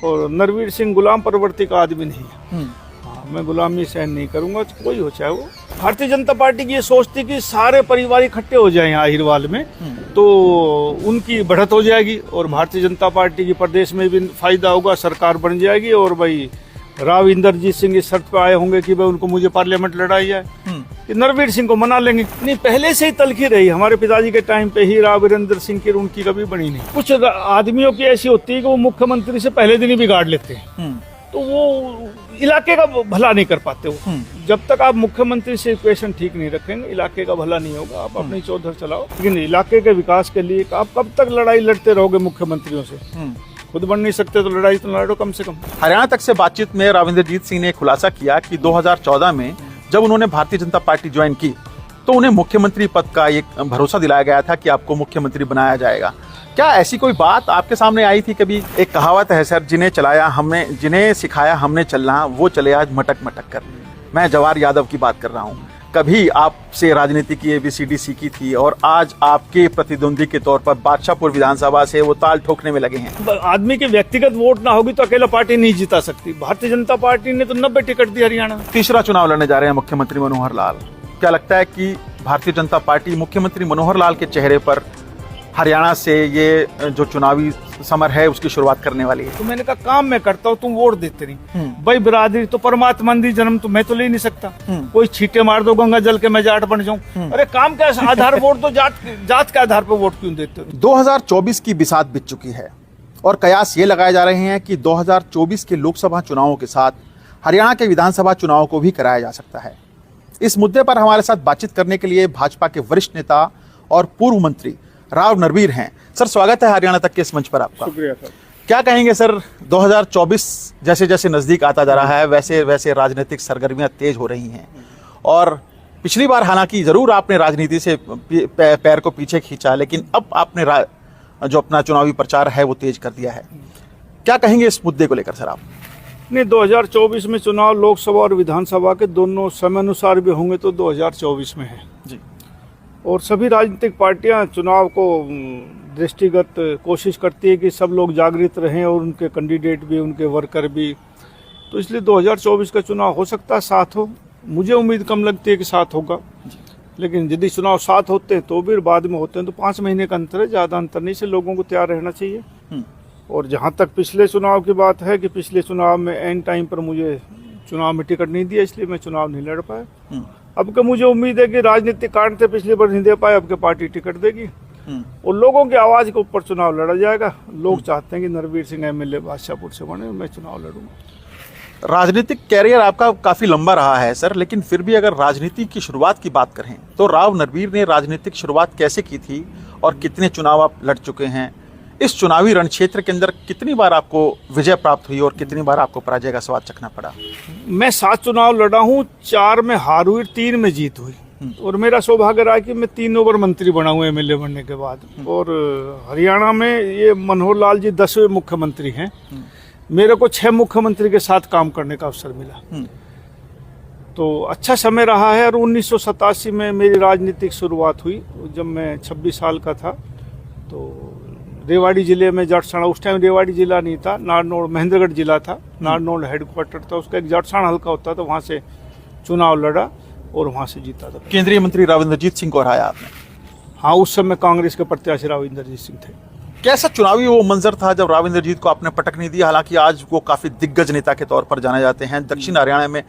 और नरवीर सिंह गुलाम प्रवृत्ति का आदमी नहीं है। हाँ, मैं गुलामी सहन नहीं करूंगा, कोई हो चाहे वो। भारतीय जनता पार्टी की ये सोचती कि सारे परिवार इकट्ठे हो जाएं आहिरवाल में तो उनकी बढ़त हो जाएगी और भारतीय जनता पार्टी की प्रदेश में भी फायदा होगा, सरकार बन जाएगी। और भाई राव इंद्रजीत सिंह इस शर्त पे आए होंगे कि भाई उनको मुझे पार्लियामेंट लड़ाई जाए कि नरवीर सिंह को मना लेंगे। नहीं, पहले से ही तलखी रही, हमारे पिताजी के टाइम पे ही राव वीरेंद्र सिंह की उनकी कभी बनी नहीं। कुछ आदमियों की ऐसी होती है कि वो मुख्यमंत्री से पहले दिन ही बिगाड़ लेते हैं, तो वो इलाके का भला नहीं कर पाते। वो जब तक आप मुख्यमंत्री से इक्वेशन ठीक नहीं रखेंगे, इलाके का भला नहीं होगा। आप अपनी चौधर चलाओ, लेकिन इलाके के विकास के लिए आप कब तक लड़ाई लड़ते रहोगे मुख्यमंत्रियों से? खुद बन नहीं सकते तो लड़ाई तो लड़ो कम से कम। हरियाणा तक से बातचीत में राव इंद्रजीत सिंह ने खुलासा किया कि 2014 में जब उन्होंने भारतीय जनता पार्टी ज्वाइन की तो उन्हें मुख्यमंत्री पद का एक भरोसा दिलाया गया था कि आपको मुख्यमंत्री बनाया जाएगा। क्या ऐसी कोई बात आपके सामने आई थी कभी? एक कहावत है सर, जिन्हें सिखाया हमने चलना वो चले आज मटक मटक कर। मैं जवाहर यादव की बात कर रहा हूँ। कभी आपसे राजनीति की ABCD सीखी थी और आज आपके प्रतिद्वंदी के तौर पर बादशाहपुर विधानसभा से वो ताल ठोकने में लगे हैं। आदमी की व्यक्तिगत वोट ना होगी तो अकेला पार्टी नहीं जीता सकती। भारतीय जनता पार्टी ने तो 90 टिकट दी हरियाणा में। तीसरा चुनाव लड़ने जा रहे हैं मुख्यमंत्री मनोहर लाल। क्या लगता है कि भारतीय जनता पार्टी मुख्यमंत्री मनोहर लाल के चेहरे पर हरियाणा से ये जो चुनावी समर है उसकी शुरुआत करने वाली है? तो मैंने कहा काम मैं करता हूँ, तुम वोट देते नहीं। भाई बिरादरी तो परमात्मा दी जन्म, तो मैं तो ले नहीं सकता। कोई छींटे मार दो गंगा जल के मैं जाट बन जाऊं। अरे काम के आधार वोट तो जात के आधार पर वोट क्यों देते हो? 2024 की बिसात बीत चुकी है और कयास ये लगाए जा रहे हैं कि 2024 के लोकसभा चुनावों के साथ हरियाणा के विधानसभा चुनाव को भी कराया जा सकता है। इस मुद्दे पर हमारे साथ बातचीत करने के लिए भाजपा के वरिष्ठ नेता और पूर्व मंत्री राव नरवीर हैं। सर, स्वागत है हरियाणा तक के इस मंच पर आपका। शुक्रिया सर। क्या कहेंगे सर, 2024 जैसे जैसे नजदीक आता जा रहा है वैसे वैसे राजनीतिक सरगर्मियां तेज हो रही हैं और पिछली बार हालांकि जरूर आपने राजनीति से पैर को पीछे खींचा, लेकिन अब आपने जो अपना चुनावी प्रचार है वो तेज कर दिया है। क्या कहेंगे इस मुद्दे को लेकर सर आप? नहीं, 2024 में चुनाव लोकसभा और विधानसभा के दोनों समय अनुसार भी होंगे तो 2024 में है जी। और सभी राजनीतिक पार्टियां चुनाव को दृष्टिगत कोशिश करती है कि सब लोग जागृत रहें और उनके कैंडिडेट भी, उनके वर्कर भी। तो इसलिए 2024 का चुनाव हो सकता है साथ हो। मुझे उम्मीद कम लगती है कि साथ होगा, लेकिन यदि चुनाव साथ होते हैं तो भी बाद में होते हैं तो 5 महीने का अंतर है, ज़्यादा अंतर नहीं से लोगों को तैयार रहना चाहिए। और जहाँ तक पिछले चुनाव की बात है कि पिछले चुनाव में एंड टाइम पर मुझे चुनाव में टिकट नहीं दिया, इसलिए मैं चुनाव नहीं लड़ पाया। अब के मुझे उम्मीद है कि राजनीतिक कारण से पिछली बार नहीं दे पाए, अब के पार्टी टिकट देगी और लोगों की आवाज के ऊपर चुनाव लड़ा जाएगा। लोग चाहते हैं कि नरवीर सिंह MLA बादशाहपुर से बने, मैं चुनाव लड़ूंगा। राजनीतिक कैरियर आपका काफी लंबा रहा है सर, लेकिन फिर भी अगर राजनीति की शुरुआत की बात करें तो राव नरवीर ने राजनीतिक शुरुआत कैसे की थी और कितने चुनाव आप लड़ चुके हैं? इस चुनावी रण क्षेत्र के अंदर कितनी बार आपको विजय प्राप्त हुई और कितनी बार आपको पराजय का स्वाद चखना पड़ा? मैं 7 चुनाव लड़ा हूँ, 4 में हार हुई, 3 में जीत हुई। और मेरा सौभाग्य रहा कि मैं 3 ओवर मंत्री बना हूँ MLA बनने के बाद। और हरियाणा में ये मनोहर लाल जी 10वें मुख्यमंत्री हैं। मेरे को 6 मुख्यमंत्री के साथ काम करने का अवसर मिला, तो अच्छा समय रहा है। और 1987 में मेरी राजनीतिक शुरुआत हुई जब मैं 26 साल का था। तो रेवाड़ी जिले में जटसाना, उस टाइम रेवाड़ी जिला नहीं था, नारनौल महेंद्रगढ़ जिला था, नारनौल हेडक्वार्टर था, उसका एक जटसाना हल्का होता था, वहाँ से चुनाव लड़ा और वहाँ से जीता था। केंद्रीय मंत्री राव इंद्रजीत सिंह को हराया आपने? हाँ, उस समय कांग्रेस के प्रत्याशी राव इंद्रजीत सिंह थे। कैसा चुनावी वो मंजर था जब राव इंद्रजीत को आपने पटक नहीं दिया? हालांकि आज वो काफी दिग्गज नेता के तौर पर जाने जाते हैं, दक्षिण हरियाणा में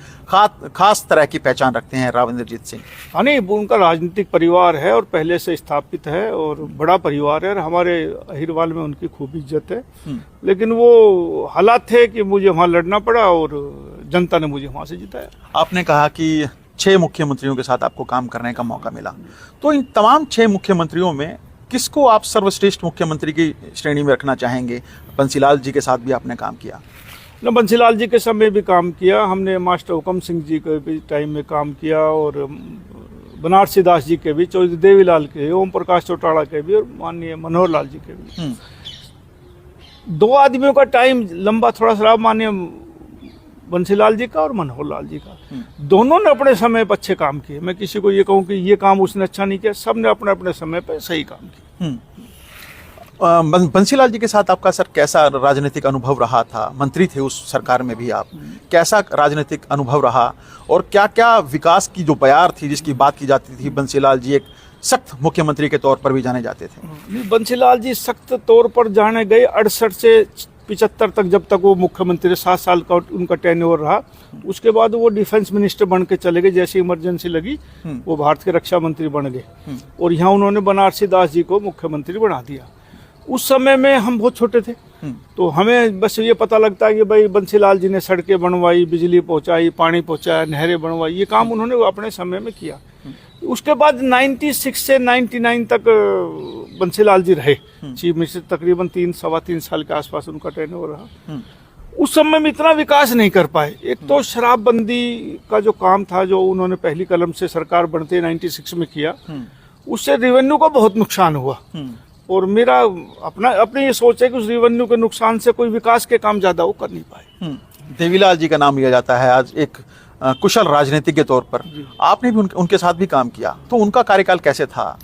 खास तरह की पहचान रखते हैं राव इंद्रजीत सिंह। हाँ, नहीं, उनका राजनीतिक परिवार है और पहले से स्थापित है और बड़ा परिवार है और हमारे अहिरवाल में उनकी खूब इज्जत है। लेकिन वो हालात थे कि मुझे वहाँ लड़ना पड़ा और जनता ने मुझे वहाँ से जिताया। आपने कहा कि 6 मुख्यमंत्रियों के साथ आपको काम करने का मौका मिला, तो इन तमाम 6 मुख्यमंत्रियों में किसको आप सर्वश्रेष्ठ मुख्यमंत्री की श्रेणी में रखना चाहेंगे? बंसीलाल जी के साथ भी आपने काम किया न, बंसीलाल जी के समय भी काम किया हमने, मास्टर हुकम सिंह जी के भी टाइम में काम किया और बनारसी दास जी के भी, चौधरी देवीलाल के, ओम प्रकाश चौटाला के भी और माननीय मनोहर लाल जी के भी। 2 आदमियों का टाइम लंबा थोड़ा सा, माननीय बंसीलाल जी का और मनोहर लाल जी का। दोनों ने अपने समय पर अच्छे काम किए। मैं किसी को ये कहूँ कि ये काम उसने अच्छा नहीं किया, सब ने अपने अपने समय पर सही काम किया। बंसीलाल जी के साथ आपका सर कैसा राजनीतिक अनुभव रहा था? मंत्री थे उस सरकार में भी आप, कैसा राजनीतिक अनुभव रहा और क्या क्या विकास की जो बयार थी जिसकी बात की जाती थी, बंसीलाल जी एक सख्त मुख्यमंत्री के तौर पर भी जाने जाते थे? बंसीलाल जी सख्त तौर पर जाने गए 68 से 75 तक, जब तक वो मुख्यमंत्री 7 साल का उनका टेन्योर रहा। उसके बाद वो डिफेंस मिनिस्टर बन के चले गए, जैसे इमरजेंसी लगी वो भारत के रक्षा मंत्री बन गए और यहाँ उन्होंने बनारसी दास जी को मुख्यमंत्री बना दिया। उस समय में हम बहुत छोटे थे, तो हमें बस ये पता लगता है कि भाई बंसीलाल जी ने सड़कें बनवाई, बिजली पहुंचाई, पानी पहुंचाया, नहरें बनवाई, ये काम उन्होंने अपने समय में किया। उसके बाद 96 से 99 तक बंसीलाल जी रहे चीफ मिनिस्टर, तकरीबन 3-3.25 साल के आसपास उनका टेन्योर रहा। उस समय में इतना विकास नहीं कर पाए। एक तो शराबबंदी का जो काम था, जो उन्होंने पहली कलम से सरकार बनते 96 में किया, उससे रेवेन्यू को बहुत नुकसान हुआ और मेरा अपनी ये सोच है कि उस रेवेन्यू के नुकसान से कोई विकास के काम ज्यादा वो कर नहीं पाए। देवीलाल जी का नाम लिया जाता है आज एक कुशल राजनीतिक के तौर पर, आपने भी उनके साथ भी काम किया, तो उनका कार्यकाल कैसे था?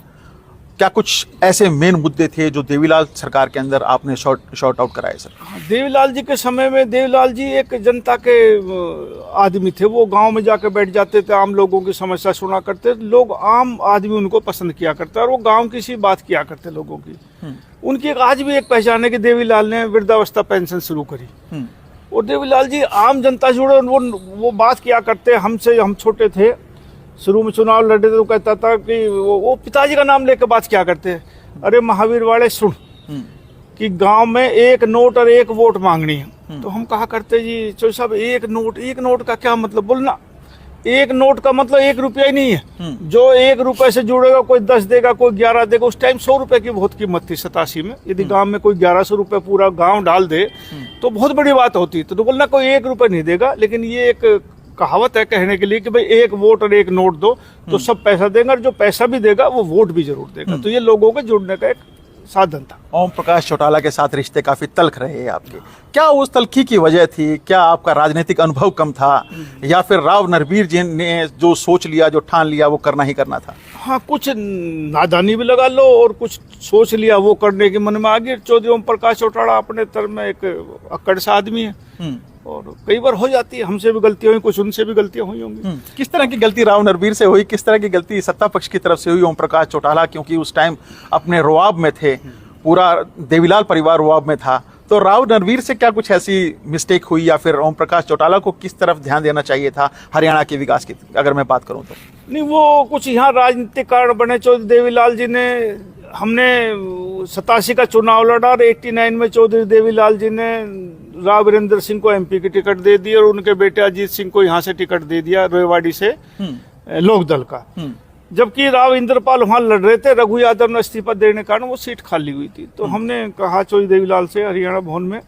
क्या कुछ ऐसे मेन मुद्दे थे जो देवीलाल सरकार के अंदर आपने शॉर्ट आउट कराए सर? देवीलाल जी के समय में देवीलाल जी एक जनता के आदमी थे। वो गांव में जाकर बैठ जाते थे, आम लोगों की समस्या सुना करते, लोग आम आदमी उनको पसंद किया करते और वो गांव की सी बात किया करते लोगों की। उनकी आज भी एक पहचान है कि देवीलाल ने वृद्धावस्था पेंशन शुरू करी और देवीलाल जी आम जनता से जुड़े, वो बात किया करते। हम छोटे थे, शुरू में चुनाव लड़े थे तो कहता था कि वो पिताजी का नाम लेकर बात क्या करते हैं, अरे महावीर वाले सुन कि गांव में एक नोट और एक वोट मांगनी है। तो हम कहा करते जी चौधरी साहब एक नोट का क्या मतलब? बोलना एक नोट का मतलब 1 रुपया ही नहीं है। जो 1 रुपए से जुड़ेगा, कोई 10 देगा, कोई 11 देगा। उस टाइम 100 रुपए की बहुत कीमत थी 87 में। यदि गांव में कोई 1100 रुपए पूरा गांव डाल दे तो बहुत बड़ी बात होती। तो बोलना कोई 1 रुपए नहीं देगा, लेकिन ये एक कहावत है कहने के लिए कि भाई 1 वोट और 1 नोट दो तो सब पैसा देंगे, और जो पैसा भी देगा वो वोट भी जरूर देगा। तो ये लोगों के जुड़ने का एक साधन था। ओम प्रकाश चौटाला के साथ रिश्ते काफी तल्ख रहे हैं आपके, क्या उस तल्खी की वजह थी? क्या आपका राजनीतिक अनुभव कम था या फिर राव नरवीर जी ने जो सोच लिया, जो ठान लिया, वो करना ही करना था? हाँ, कुछ नादानी भी लगा लो और कुछ सोच लिया वो करने के मन में आ गया। चौधरी ओम प्रकाश चौटाला अपने तरफ में एक अक्कड़ सा आदमी है और कई बार हो जाती है, हमसे भी गलतियां हुई, कुछ उनसे भी गलतियां हुई होंगी। किस तरह की गलती राव नरवीर से हुई, किस तरह की गलती सत्ता पक्ष की तरफ से हुई? ओम प्रकाश चौटाला क्योंकि उस टाइम अपने रुआब में थे, पूरा देवीलाल परिवार रुआब में था, तो राव नरवीर से क्या कुछ ऐसी मिस्टेक हुई या फिर ओम प्रकाश चौटाला को किस तरफ ध्यान देना चाहिए था हरियाणा के विकास की, अगर मैं बात करूं तो? नहीं, वो कुछ यहाँ राजनीतिक कारण बने। चौधरी देवीलाल जी ने, हमने 87 का चुनाव लड़ा और 89 में चौधरी देवीलाल जी ने राव वीरेंद्र सिंह को एमपी की टिकट दे दी और उनके बेटे अजीत सिंह को यहाँ से टिकट दे दिया, रेवाड़ी से लोकदल का। जबकि राव इंद्रपाल वहां लड़ रहे थे, रघु यादव ने इस्तीफा देने के कारण वो सीट खाली हुई थी। तो हमने कहा चौधरी देवीलाल से हरियाणा भवन में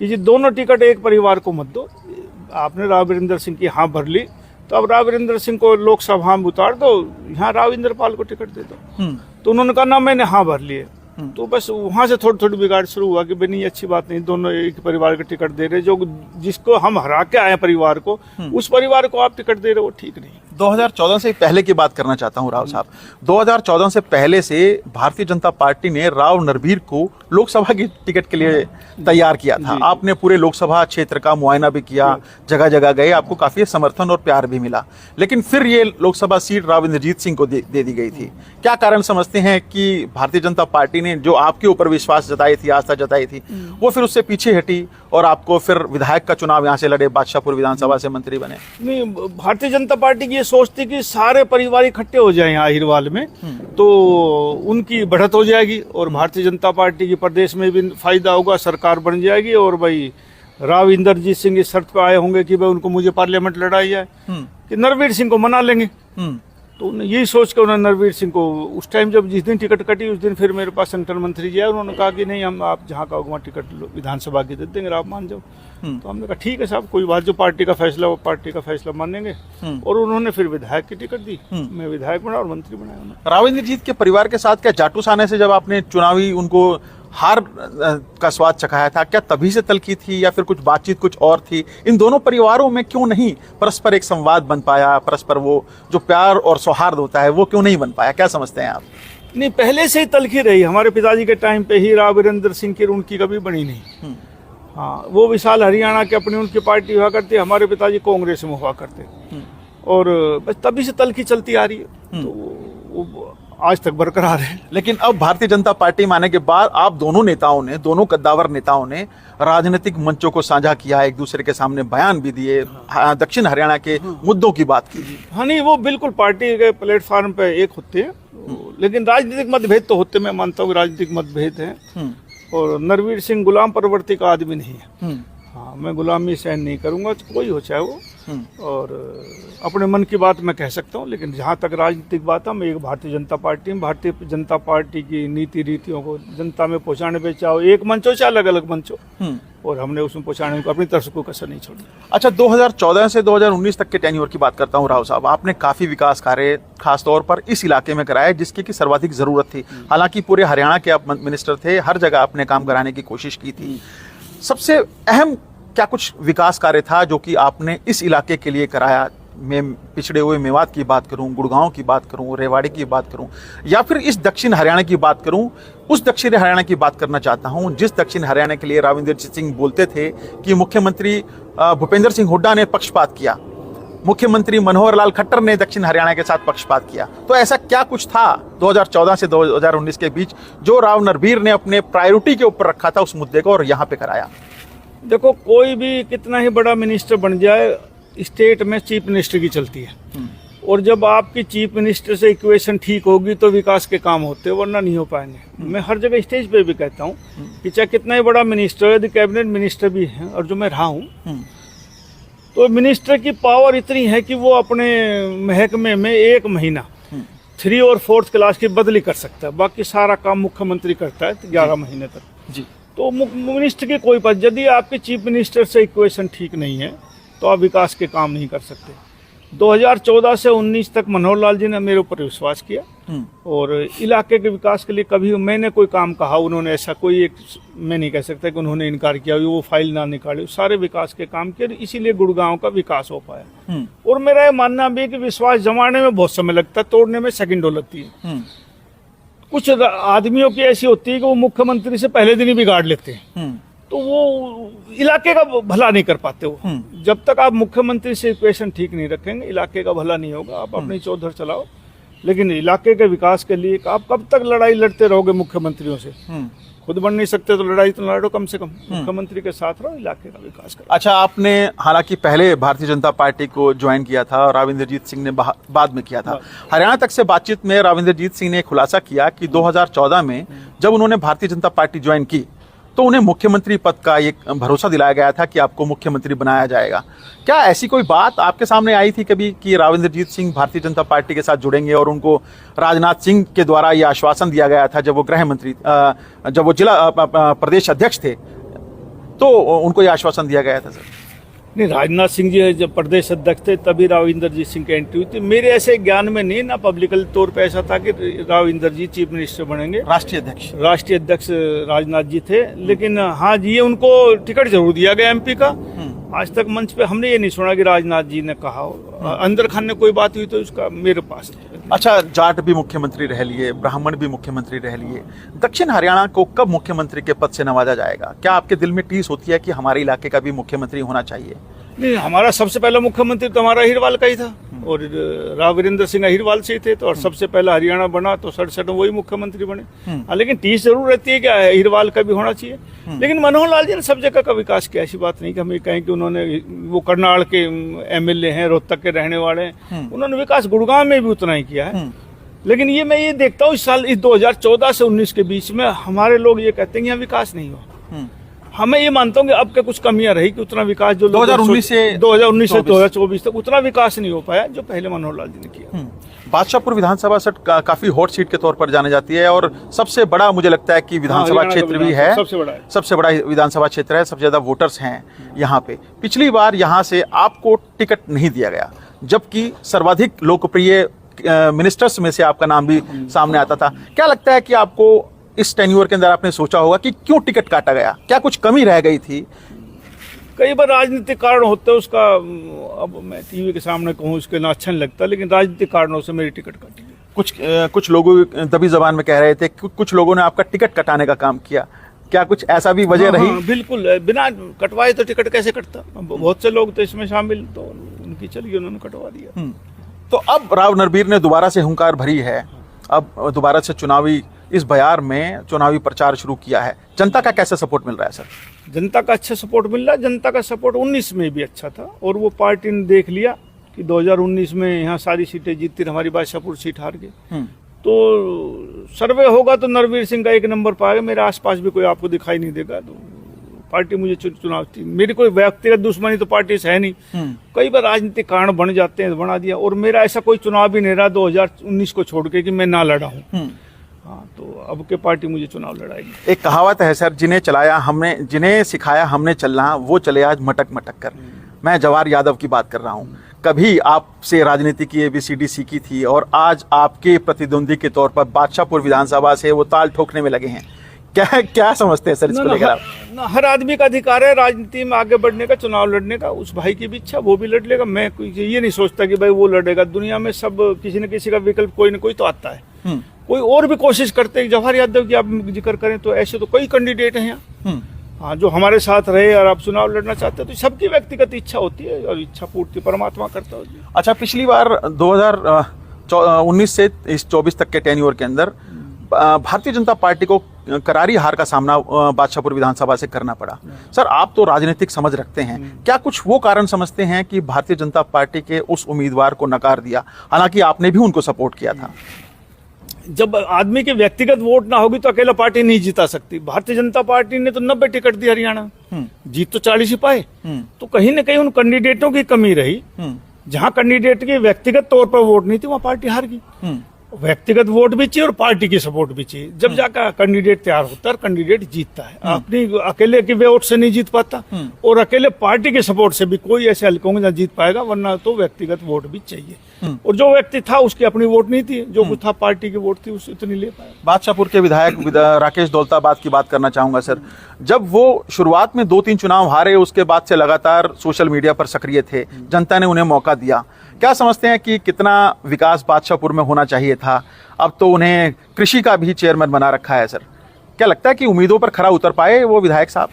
कि जी दोनों टिकट एक परिवार को मत दो। आपने राव वीरेंद्र सिंह की हाँ भर ली, तो अब राव वीरेंद्र सिंह को लोकसभा में उतार दो, यहाँ राव इंद्रपाल को टिकट दे दो। तो उन्होंने कहा ना मैंने हाँ भर लिए। तो बस वहां से थोड़ी थोड़ी बिगाड़ शुरू हुआ कि नहीं अच्छी बात नहीं, दोनों एक परिवार का टिकट दे रहे, जो जिसको हम हरा के आए परिवार को, उस परिवार को आप टिकट दे रहे हो, ठीक नहीं। 2014 से पहले की बात करना चाहता हूं राव साहब। 2014 से पहले से भारतीय जनता पार्टी ने राव नरवीर को लोकसभा की टिकट के लिए तैयार किया था। आपने पूरे लोकसभा क्षेत्र का मुआयना भी किया, जगह जगह गए, आपको काफी समर्थन और प्यार भी मिला, लेकिन फिर ये लोकसभा सीट राव इंद्रजीत सिंह को दे दी गई थी। क्या कारण समझते हैं कि भारतीय जनता पार्टी ने जो आपके ऊपर विश्वास जताई थी, आस्था जताई थी, वो फिर उससे पीछे हटी और आपको फिर विधायक का चुनाव यहाँ से लड़े, बादशाहपुर विधानसभा से मंत्री बने? नहीं, भारतीय जनता पार्टी की ये सोचती कि सारे परिवार इकट्ठे हो जाएं अहिरवाल में तो उनकी बढ़त हो जाएगी और भारतीय जनता पार्टी की प्रदेश में भी फायदा होगा, सरकार बन जाएगी। और भाई राव इंद्रजीत सिंह इस शर्त पे आए होंगे कि भाई उनको मुझे पार्लियामेंट लड़ाई जाए कि नरवीर सिंह को मना लेंगे। तो यही सोच के उन्होंने नरवीर सिंह को उस टाइम जब जिस दिन टिकट कटी उस दिन फिर मेरे पास सेंट्रल मंत्री जी आए, उन्होंने कहा कि नहीं, हम आप जहाँ का वहाँ टिकट विधानसभा की दे देंगे, आप मान जाओ। तो हमने कहा ठीक है साहब, कोई बात, जो पार्टी का फैसला वो पार्टी का फैसला मानेंगे। और उन्होंने फिर विधायक की टिकट दी, मैं विधायक बना और मंत्री बनाया। राव इंद्रजीत के परिवार के साथ क्या जाटूस आने से जब आपने चुनावी उनको हार का स्वाद चखाया था, क्या तभी से तल्खी थी या फिर कुछ बातचीत कुछ और थी? इन दोनों परिवारों में क्यों नहीं परस्पर एक संवाद बन पाया, परस्पर वो जो प्यार और सौहार्द होता है वो क्यों नहीं बन पाया? क्या समझते हैं आप? नहीं, पहले से ही तलखी रही। हमारे पिताजी के टाइम पे ही राव वीरेंद्र सिंह की उनकी कभी बनी नहीं। हाँ, वो विशाल हरियाणा के अपनी उनकी पार्टी हुआ करती, हमारे पिताजी कांग्रेस में हुआ करते, और बस तभी से तलखी चलती आ रही है, तो वो आज तक बरकरार है। लेकिन अब भारतीय जनता पार्टी में आने के बाद आप दोनों नेताओं ने, दोनों कद्दावर नेताओं ने राजनीतिक मंचों को साझा किया, एक दूसरे के सामने बयान भी दिए, दक्षिण हरियाणा के मुद्दों की बात की। हाँ, नहीं, वो बिल्कुल पार्टी के प्लेटफॉर्म पे एक होते हैं, लेकिन राजनीतिक मतभेद तो होते, मैं मानता हूँ राजनीतिक मतभेद हैं, और नरवीर सिंह गुलाम प्रवृत्ति का आदमी नहीं है। हाँ, मैं गुलामी सहन नहीं करूंगा, कोई हो चाहे वो, और अपने मन की बात मैं कह सकता हूँ। लेकिन जहाँ तक राजनीतिक बात है, मैं एक भारतीय जनता जनता पार्टी की नीति रीतियों को जनता में पहुँचाने पे, चाहे एक मंच हो चाहे अलग अलग मंच हो, और हमने उसमें पहुँचाने को अपनी तरफ से कोई कसर नहीं छोड़ी। अच्छा, 2014 से 2019 तक के टेन्योर की बात करता हूँ राव साहब, आपने काफी विकास कार्य खासतौर पर इस इलाके में कराए जिसकी की सर्वाधिक जरूरत थी। हालांकि पूरे हरियाणा के आप मिनिस्टर थे, हर जगह आपने काम कराने की कोशिश की थी। सबसे अहम क्या कुछ विकास कार्य था जो कि आपने इस इलाके के लिए कराया? मैं पिछड़े हुए मेवात की बात करूं, गुड़गांव की बात करूं, रेवाड़ी की बात करूं, या फिर इस दक्षिण हरियाणा की बात करूं, उस दक्षिण हरियाणा की बात करना चाहता हूं जिस दक्षिण हरियाणा के लिए राव इंद्रजीत सिंह बोलते थे कि मुख्यमंत्री भूपेंद्र सिंह हुड्डा ने पक्षपात किया, मुख्यमंत्री मनोहर लाल खट्टर ने दक्षिण हरियाणा के साथ पक्षपात किया। तो ऐसा क्या कुछ था 2014 से 2019 के बीच जो राव नरवीर ने अपने प्रायोरिटी के ऊपर रखा था उस मुद्दे को, और यहाँ पे कराया? देखो, कोई भी कितना ही बड़ा मिनिस्टर बन जाए, स्टेट में चीफ मिनिस्टर की चलती है, और जब आपकी चीफ मिनिस्टर से इक्वेशन ठीक होगी तो विकास के काम होते हैं, वरना नहीं हो पाएंगे। मैं हर जगह स्टेज पे भी कहता हूँ कि चाहे कितना ही बड़ा मिनिस्टर हो, यदि कैबिनेट मिनिस्टर भी है, और जो मैं रहा हूँ, तो मिनिस्टर की पावर इतनी है कि वो अपने महकमे में 1 महीना 3 और 4th क्लास की बदली कर सकता है, बाकी सारा काम मुख्यमंत्री करता है 11 महीने तक जी। तो मिनिस्टर की कोई बात, यदि आपके चीफ मिनिस्टर से इक्वेशन ठीक नहीं है तो आप विकास के काम नहीं कर सकते। 2014 से 19 तक मनोहर लाल जी ने मेरे ऊपर विश्वास किया, और इलाके के विकास के लिए कभी मैंने कोई काम कहा, उन्होंने ऐसा कोई एक, मैं नहीं कह सकता कि उन्होंने इनकार किया, वो फाइल ना निकाली, सारे विकास के काम किए, इसीलिए गुड़गांव का विकास हो पाया। और मेरा ये मानना भी है कि विश्वास जमाने में बहुत समय लगता है, तोड़ने में सेकंडों लगती है। कुछ आदमियों की ऐसी होती है कि वो मुख्यमंत्री से पहले दिन ही बिगाड़ लेते हैं, तो वो इलाके का भला नहीं कर पाते। वो जब तक आप मुख्यमंत्री से इक्वेशन ठीक नहीं रखेंगे, इलाके का भला नहीं होगा। आप अपनी चौधर चलाओ, लेकिन इलाके के विकास के लिए आप कब तक लड़ाई लड़ते रहोगे मुख्यमंत्रियों से? खुद बन नहीं सकते तो लड़ाई तो लड़ो, कम से कम मुख्यमंत्री के साथ रहो, इलाके का विकास करो। अच्छा, आपने हालांकि पहले भारतीय जनता पार्टी को ज्वाइन किया था, राव इंद्रजीत सिंह ने बाद में किया था। हरियाणा तक से बातचीत में राव इंद्रजीत सिंह ने खुलासा किया कि 2014 में जब उन्होंने भारतीय जनता पार्टी ज्वाइन की तो उन्हें मुख्यमंत्री पद का एक भरोसा दिलाया गया था कि आपको मुख्यमंत्री बनाया जाएगा। क्या ऐसी कोई बात आपके सामने आई थी कभी कि राव इंद्रजीत सिंह भारतीय जनता पार्टी के साथ जुड़ेंगे, और उनको राजनाथ सिंह के द्वारा यह आश्वासन दिया गया था जब वो गृह मंत्री, जब वो जिला प्रदेश अध्यक्ष थे, तो उनको यह आश्वासन दिया गया था? सर नहीं, राजनाथ सिंह जी जब प्रदेश अध्यक्ष थे तभी राव इंद्रजीत सिंह की एंट्री हुई थी। मेरे ऐसे ज्ञान में नहीं, ना पब्लिकल तौर पे ऐसा था कि राव इंद्रजीत चीफ मिनिस्टर बनेंगे। राष्ट्रीय अध्यक्ष राजनाथ जी थे, लेकिन हाँ जी, ये उनको टिकट जरूर दिया गया एमपी का। आज तक मंच पे हमने ये नहीं सुना कि राजनाथ जी ने कहा हो। अंदर खाने कोई बात हुई तो उसका मेरे पास। अच्छा, जाट भी मुख्यमंत्री रह लिए, ब्राह्मण भी मुख्यमंत्री रह लिए, दक्षिण हरियाणा को कब मुख्यमंत्री के पद से नवाजा जाएगा? क्या आपके दिल में टीस होती है कि हमारे इलाके का भी मुख्यमंत्री होना चाहिए? नहीं, हमारा सबसे पहला मुख्यमंत्री तो हमारा अहिरवाल का ही था, और राव वीरेंद्र सिंह अहिरवाल से ही थे, तो और सबसे पहला हरियाणा बना तो 67 में वही मुख्यमंत्री बने। लेकिन टीस जरूर रहती है कि अहिरवाल का भी होना चाहिए। लेकिन मनोहर लाल जी ने सब जगह का विकास किया, ऐसी बात नहीं कि हम ये कहें कि उन्होंने, वो करनाल के एमएलए हैं, रोहतक के रहने वाले हैं, उन्होंने विकास गुड़गांव में भी उतना ही किया है। लेकिन ये मैं ये देखता हूँ इस साल, इस 2014 से 19 के बीच में हमारे लोग ये कहते हैं कि यहाँ विकास नहीं हुआ। हमें ये मानता हूँ कि अब के कुछ कमियां रही कि उतना विकास जो 2019 से 2024 तक उतना विकास नहीं हो पाया जो पहले मनोहर लाल जी ने किया। बादशाहपुर विधानसभा सीट काफी हॉट सीट के तौर पर जाने जाती है, और सबसे बड़ा मुझे लगता है कि विधानसभा क्षेत्र भी है, सबसे बड़ा विधानसभा क्षेत्र है, सबसे ज्यादा वोटर्स हैं यहाँ पे। पिछली बार यहाँ से आपको टिकट नहीं दिया गया, जबकि सर्वाधिक लोकप्रिय मिनिस्टर्स में से आपका नाम भी सामने आता था। क्या लगता है कि आपको इस टेन्योर के अंदर आपने सोचा होगा कि क्यों टिकट काटा गया? क्या कुछ कमी रह गई थी? कई बार राजनीतिक कारण होते हैं, उसका अब मैं टीवी के सामने कहूँ उसके ना अच्छा नहीं लगता, लेकिन राजनीतिक कारणों से मेरी टिकट काटी गई। कुछ लोगों दबी जबान में कह रहे थे, कुछ लोगों ने आपका टिकट कटाने का काम किया, क्या कुछ ऐसा भी वजह रही? बिल्कुल, बिना कटवाए तो टिकट कैसे कटता। बहुत से लोग तो इसमें शामिल, तो उनकी चलिए उन्होंने कटवा दिया। तो अब राव नरबीर ने दोबारा से हुंकार भरी है, अब दोबारा से चुनावी इस बयार में चुनावी प्रचार शुरू किया है। जनता का कैसा सपोर्ट मिल रहा है सर? जनता का अच्छा सपोर्ट मिल रहा है। जनता का सपोर्ट 19 में भी अच्छा था, और वो पार्टी ने देख लिया कि 2019 में यहाँ सारी सीटें जीतती, हमारी बादशाहपुर सीट हार गई। तो सर्वे होगा तो नरबीर सिंह का 1 नंबर पाएगा। मेरे आसपास भी कोई आपको दिखाई नहीं देगा। तो पार्टी मुझे चुनाव थी, मेरी कोई व्यक्तिगत दुश्मनी तो पार्टी से है नहीं। कई बार राजनीतिक कारण बन जाते हैं, बना दिया। और मेरा ऐसा कोई चुनाव भी नहीं रहा 2019 को छोड़ के कि मैं ना लड़ा हूँ। हाँ, तो अब के पार्टी मुझे चुनाव लड़ाएगी। एक कहावत है सर, जिन्हें सिखाया हमने चलना, वो चले आज मटक मटक कर। मैं जवाहर यादव की बात कर रहा हूँ। कभी आपसे राजनीति की ABCD सीखी थी, और आज आपके प्रतिद्वंदी के तौर पर बादशाहपुर विधानसभा से वो ताल ठोकने में लगे हैं। क्या समझते हैं सर इसको लेकर आप? हर आदमी का अधिकार है राजनीति में आगे बढ़ने का, चुनाव लड़ने का। उस भाई की भी इच्छा, वो भी लड़ लेगा। मैं ये नहीं सोचता कि भाई वो लड़ेगा। दुनिया में सब किसी न किसी का विकल्प कोई न कोई तो आता है। कोई और भी कोशिश करते हैं। जवाहर यादव की आप जिक्र करें तो ऐसे तो कई कैंडिडेट हैं यहाँ, हाँ, जो हमारे साथ रहे और आप चुनाव लड़ना चाहते हैं। तो सबकी व्यक्तिगत इच्छा होती है, और इच्छा पूर्ति परमात्मा करता है। अच्छा, पिछली बार 2019 से इस 24 तक के टेन्योर के अंदर भारतीय जनता पार्टी को करारी हार का सामना बादशाहपुर विधानसभा से करना पड़ा। सर, आप तो राजनीतिक समझ रखते हैं, क्या कुछ वो कारण समझते हैं कि भारतीय जनता पार्टी के उस उम्मीदवार को नकार दिया, हालांकि आपने भी उनको सपोर्ट किया था? जब आदमी के व्यक्तिगत वोट ना होगी तो अकेला पार्टी नहीं जीता सकती। भारतीय जनता पार्टी ने तो 90 टिकट दी हरियाणा, जीत तो 40 ही पाए। तो कहीं ना कहीं उन कैंडिडेटों की कमी रही। जहां कैंडिडेट की व्यक्तिगत तौर पर वोट नहीं थी, वहां पार्टी हार गई। व्यक्तिगत वोट भी चाहिए और पार्टी की सपोर्ट भी चाहिए। जब जाकर कैंडिडेट तैयार होता है, कैंडिडेट जीतता है। अपनी अकेले की वोट से नहीं जीत पाता, और अकेले पार्टी के सपोर्ट से भी कोई ऐसे हल्के होंगे जहाँ जीत पाएगा, वरना तो व्यक्तिगत वोट भी चाहिए। और जो व्यक्ति था उसकी अपनी वोट नहीं थी, जो कुछ था पार्टी की वोट थी, उससे इतनी ले पाया। बादशाहपुर के विधायक राकेश दौलताबाद की बात करना चाहूंगा सर। जब वो शुरुआत में 2-3 चुनाव हारे, उसके बाद से लगातार सोशल मीडिया पर सक्रिय थे, जनता ने उन्हें मौका दिया। क्या समझते हैं कि कितना विकास बादशाहपुर में होना चाहिए था? अब तो उन्हें कृषि का भी चेयरमैन बना रखा है सर। क्या लगता है कि उम्मीदों पर खरा उतर पाए वो विधायक साहब?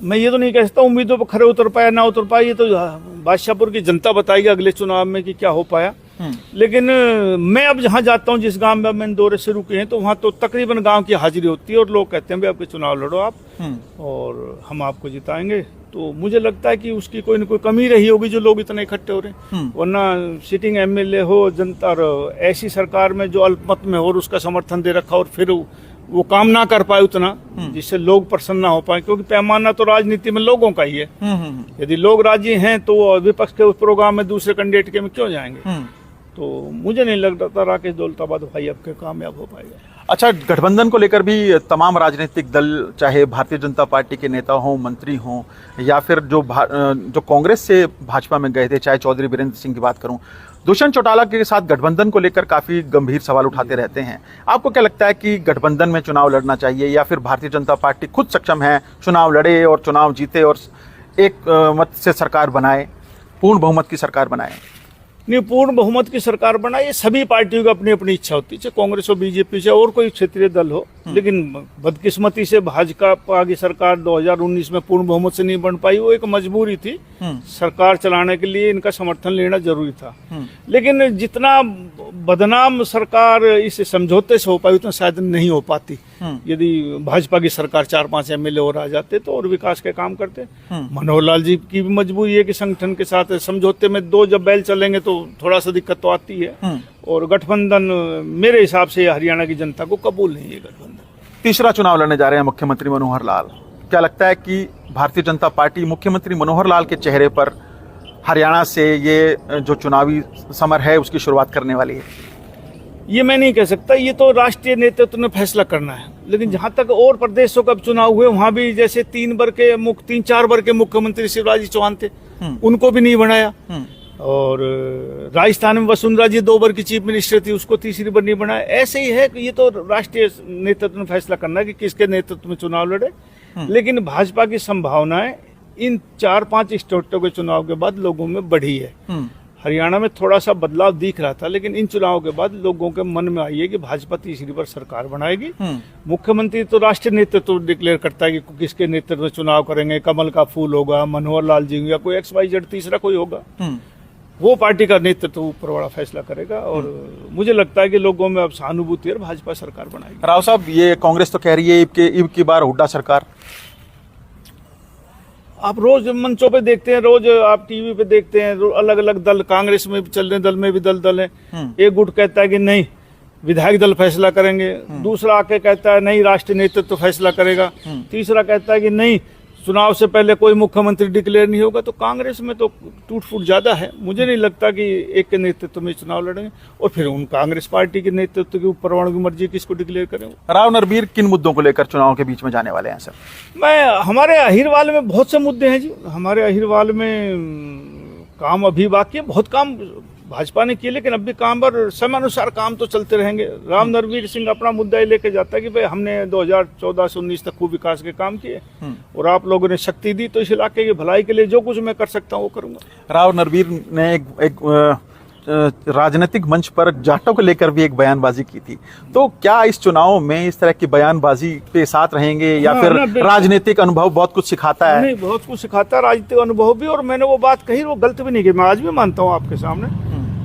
मैं ये तो नहीं कह सकता उम्मीदों पर खरे उतर पाया ना उतर पाया, ये तो बादशाहपुर की जनता बताएगी अगले चुनाव में कि क्या हो पाया। लेकिन मैं अब जहाँ जाता हूँ, जिस गांव में मैंने दौरे शुरू किए हैं, तो वहाँ तो तकरीबन गांव की हाजिरी होती है, और लोग कहते हैं भाई आपके चुनाव लड़ो आप, और हम आपको जिताएंगे। तो मुझे लगता है कि उसकी कोई न कोई कमी रही होगी जो लोग इतने इकट्ठे हो रहे हैं। वरना सिटिंग MLA हो जनता, और ऐसी सरकार में जो अल्पमत में हो और उसका समर्थन दे रखा, और फिर वो काम ना कर पाए उतना जिससे लोग प्रसन्न ना हो पाए, क्योंकि पैमाना तो राजनीति में लोगों का ही है। यदि लोग राजी हैं तो विपक्ष के उस प्रोग्राम में दूसरे कैंडिडेट के में क्यों जाएंगे। तो मुझे नहीं लग रहा था राकेश दौलताबाद भाई अब के कामयाब हो पाएगा। अच्छा, गठबंधन को लेकर भी तमाम राजनीतिक दल, चाहे भारतीय जनता पार्टी के नेता हों, मंत्री हों, या फिर जो कांग्रेस से भाजपा में गए थे, चाहे चौधरी वीरेंद्र सिंह की बात करूं, दुष्यंत चौटाला के साथ गठबंधन को लेकर काफी गंभीर सवाल उठाते रहते हैं। आपको क्या लगता है कि गठबंधन में चुनाव लड़ना चाहिए, या फिर भारतीय जनता पार्टी खुद सक्षम है चुनाव लड़े और चुनाव जीते और एक मत से सरकार बनाए, पूर्ण बहुमत की सरकार बनाए? नहीं, पूर्ण बहुमत की सरकार बनाए, ये सभी पार्टियों की अपनी अपनी इच्छा होती है, चाहे कांग्रेस हो, बीजेपी से और कोई क्षेत्रीय दल हो। लेकिन बदकिस्मती से भाजपा की सरकार 2019 में पूर्ण बहुमत से नहीं बन पाई। वो एक मजबूरी थी, सरकार चलाने के लिए इनका समर्थन लेना जरूरी था। लेकिन जितना बदनाम सरकार इस समझौते से हो पाई, उतना शायद नहीं हो पाती। यदि भाजपा की सरकार 4-5 MLA और आ जाते तो और विकास के काम करते। मनोहर लाल जी की भी मजबूरी है कि संगठन के साथ समझौते में 2 जब बैल चलेंगे तो थोड़ा सा दिक्कत तो आती है। और गठबंधन मेरे हिसाब से हरियाणा की जनता को कबूल नहीं है गठबंधन। तीसरा चुनाव लड़ने जा रहे हैं मुख्यमंत्री मनोहर लाल। क्या लगता है कि भारतीय जनता पार्टी मुख्यमंत्री मनोहर लाल के चेहरे पर हरियाणा से ये जो चुनावी समर है उसकी शुरुआत करने वाली है? ये मैं नहीं कह सकता, ये तो राष्ट्रीय नेतृत्व ने फैसला करना है। लेकिन जहां तक और प्रदेशों का चुनाव हुए, वहां भी जैसे 3-4 बार के मुख्यमंत्री शिवराज जी चौहान थे, उनको भी नहीं बनाया। और राजस्थान में वसुंधरा जी 2 बार की चीफ मिनिस्टर थी, उसको तीसरी बार नहीं बनाया। ऐसे ही है कि ये तो राष्ट्रीय नेतृत्व ने फैसला करना है कि किसके नेतृत्व में चुनाव लड़े। लेकिन भाजपा की संभावनाएं इन 4-5 स्टेटों के चुनाव के बाद लोगों में बढ़ी है। हरियाणा में थोड़ा सा बदलाव दिख रहा था, लेकिन इन चुनावों के बाद लोगों के मन में आई है कि भाजपा तीसरी बार सरकार बनाएगी। मुख्यमंत्री तो राष्ट्रीय नेतृत्व डिक्लेयर करता है कि किसके नेतृत्व में चुनाव करेंगे, कमल का फूल होगा, मनोहर लाल जी या कोई XYZ तीसरा कोई होगा, वो पार्टी का नेतृत्व ऊपर वाला फैसला करेगा। और मुझे लगता है कि लोगों में अब सहानुभूति है और भाजपा सरकार बनाएगी। राव साहब, ये कांग्रेस तो कह रही है इब की बार हुड्डा सरकार। आप रोज मंचों पे देखते हैं, रोज आप टीवी पे देखते हैं, अलग अलग दल, कांग्रेस में भी चल रहे दल में भी दल है। एक गुट कहता है कि नहीं विधायक दल फैसला करेंगे, दूसरा आके कहता है नहीं राष्ट्रीय नेतृत्व फैसला करेगा, तीसरा कहता है कि नहीं चुनाव से पहले कोई मुख्यमंत्री डिक्लेयर नहीं होगा। तो कांग्रेस में तो टूट फूट ज्यादा है। मुझे नहीं लगता कि एक के नेतृत्व में चुनाव लड़ेंगे और फिर उन कांग्रेस पार्टी के नेतृत्व के ऊपर की मर्जी किसको डिक्लेयर करेंगे। राव नरबीर किन मुद्दों को लेकर चुनाव के बीच में जाने वाले हैं सर? हमारे अहिरवाल में बहुत से मुद्दे हैं जी। हमारे अहिरवाल में काम अभी बाकी है, बहुत काम भाजपा ने किए, लेकिन अब भी काम पर समय अनुसार काम तो चलते रहेंगे। राव नरबीर सिंह अपना मुद्दा ये लेके जाता है कि भाई हमने 2014 से 19 तक खूब विकास के काम किए और आप लोगों ने शक्ति दी, तो इस इलाके की भलाई के लिए जो कुछ मैं कर सकता हूँ वो करूंगा। राव नरबीर ने एक राजनीतिक मंच पर जाटों को लेकर भी एक बयानबाजी की थी, तो क्या इस चुनाव में इस तरह की बयानबाजी पे साथ रहेंगे या फिर राजनीतिक अनुभव बहुत कुछ सिखाता है? नहीं, बहुत कुछ सिखाता है राजनीतिक अनुभव भी, और मैंने वो बात कही, वो गलत भी नहीं की। मैं आज भी मानता हूँ आपके सामने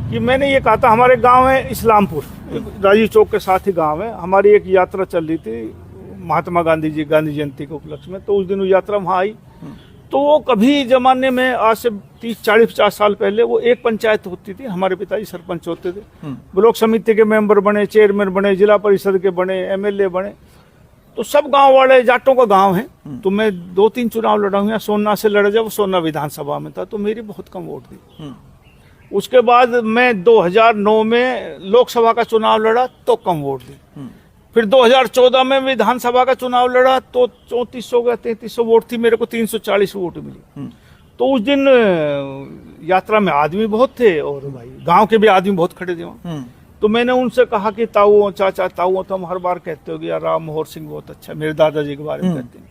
कि मैंने ये कहा था, हमारे गांव है इस्लामपुर, राजीव चौक के साथ ही गांव है। हमारी एक यात्रा चल रही थी महात्मा गांधी जयंती के उपलक्ष्य में, तो उस दिन वो यात्रा वहां आई। तो वो कभी जमाने में आज से 30, 40, 50 साल पहले वो एक पंचायत होती थी, हमारे पिताजी सरपंच होते थे, ब्लॉक समिति के मेंबर बने, चेयरमैन बने, जिला परिषद के बने, MLA बने, तो सब गांव वाले जाटों का गांव है। तो मैं 2-3 चुनाव लड़ा हूँ, सोना से लड़ा, जब सोना विधानसभा में था तो मेरी बहुत कम वोट थी। उसके बाद मैं 2009 में लोकसभा का चुनाव लड़ा तो कम वोट दी। फिर 2014 में विधानसभा का चुनाव लड़ा तो 3400 या 3300 वोट थी, मेरे को 340 वोट मिली। तो उस दिन यात्रा में आदमी बहुत थे और भाई गांव के भी आदमी बहुत खड़े थे वहां। तो मैंने उनसे कहा कि ताऊ चाचा ताऊ, तो हम हर बार कहते हो कि यार राव मोहर सिंह बहुत अच्छा, मेरे दादाजी के बारे में कहते हैं।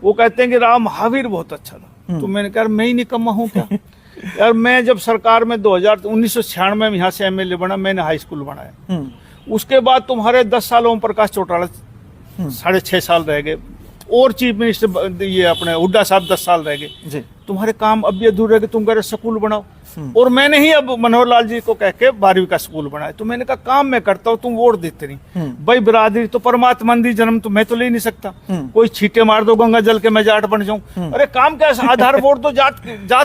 वो कहते हैं कि राव महावीर बहुत अच्छा था। तो मैंने कहा मैं ही निकम्मा हूँ क्या? यार मैं जब सरकार में 1996 में यहाँ से MLA बना, मैंने हाई स्कूल बनाया। उसके बाद तुम्हारे 10 साल ओम प्रकाश चौटाला 6.5 साल रह गए, और चीफ मिनिस्टर ये अपने हुड्डा साहब 10 साल रह गए। तुम्हारे काम अब भी अधूरे रह गए, तुम कह रहे स्कूल बनाओ, और मैंने ही अब मनोहर लाल जी को कह के 12वीं का स्कूल बनाया। तो मैंने कहा काम मैं करता हूँ, तुम वोट देते नहीं। भाई बिरादरी तो परमात्मा दी जन्म तो मैं तो ले नहीं सकता, कोई छींटे मार दो गंगा जल के मैं जाट बन जाऊं। अरे काम के आधार वोट दो, जात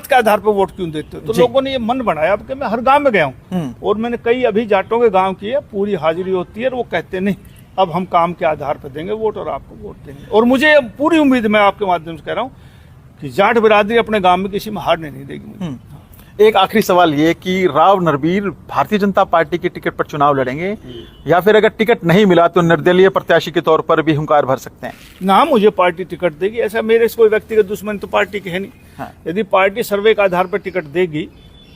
के आधार पर वोट क्यों देते हो? तो लोगों ने ये मन बनाया अब कि मैं हर गांव में गया हूँ, और मैंने कई अभी जाटों के गाँव की है, पूरी हाजिरी होती है, और वो कहते नहीं अब हम काम के आधार पर देंगे वोट और आपको वोट देंगे। और मुझे पूरी उम्मीद, मैं आपके माध्यम से कह रहा हूँ कि जाट बिरादरी अपने गांव में किसी में हारने नहीं देगी मुझे। एक आखिरी सवाल ये कि राव नरबीर भारतीय जनता पार्टी के टिकट पर चुनाव लड़ेंगे या फिर अगर टिकट नहीं मिला तो निर्दलीय प्रत्याशी के तौर पर भी हुंकार भर सकते हैं? ना, मुझे पार्टी टिकट देगी, ऐसा मेरे से कोई व्यक्तिगत दुश्मन तो पार्टी के है नहीं। हाँ। यदि पार्टी सर्वे के आधार पर टिकट देगी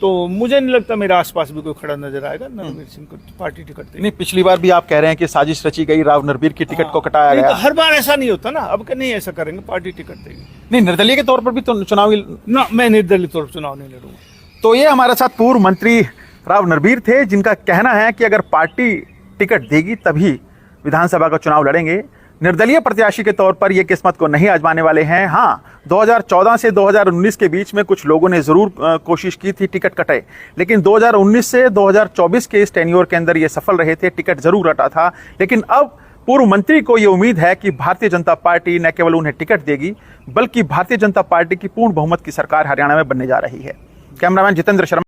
तो मुझे नहीं लगता मेरे आसपास भी कोई खड़ा नजर आएगा नरबीर सिंह को पार्टी टिकट देगी। नहीं, पिछली बार भी आप कह रहे हैं कि साजिश रची गई, राव नरबीर की टिकट को कटाया गया। तो हर बार ऐसा नहीं होता ना, अब के नहीं ऐसा करेंगे, पार्टी टिकट देगी। नहीं, निर्दलीय के तौर पर भी तो चुनाव ना, मैं निर्दलीय तौर पर चुनाव नहीं लड़ूंगा। तो ये हमारे साथ पूर्व मंत्री राव नरबीर थे, जिनका कहना है कि अगर पार्टी टिकट देगी तभी विधानसभा का चुनाव लड़ेंगे। निर्दलीय प्रत्याशी के तौर पर ये किस्मत को नहीं आजमाने वाले हैं। हाँ, 2014 से 2019 के बीच में कुछ लोगों ने जरूर कोशिश की थी टिकट कटे, लेकिन 2019 से 2024 के इस टेन्योर के अंदर ये सफल रहे थे, टिकट जरूर कटा था। लेकिन अब पूर्व मंत्री को ये उम्मीद है कि भारतीय जनता पार्टी न केवल उन्हें टिकट देगी बल्कि भारतीय जनता पार्टी की पूर्ण बहुमत की सरकार हरियाणा में बनने जा रही है। कैमरामैन जितेंद्र शर्मा।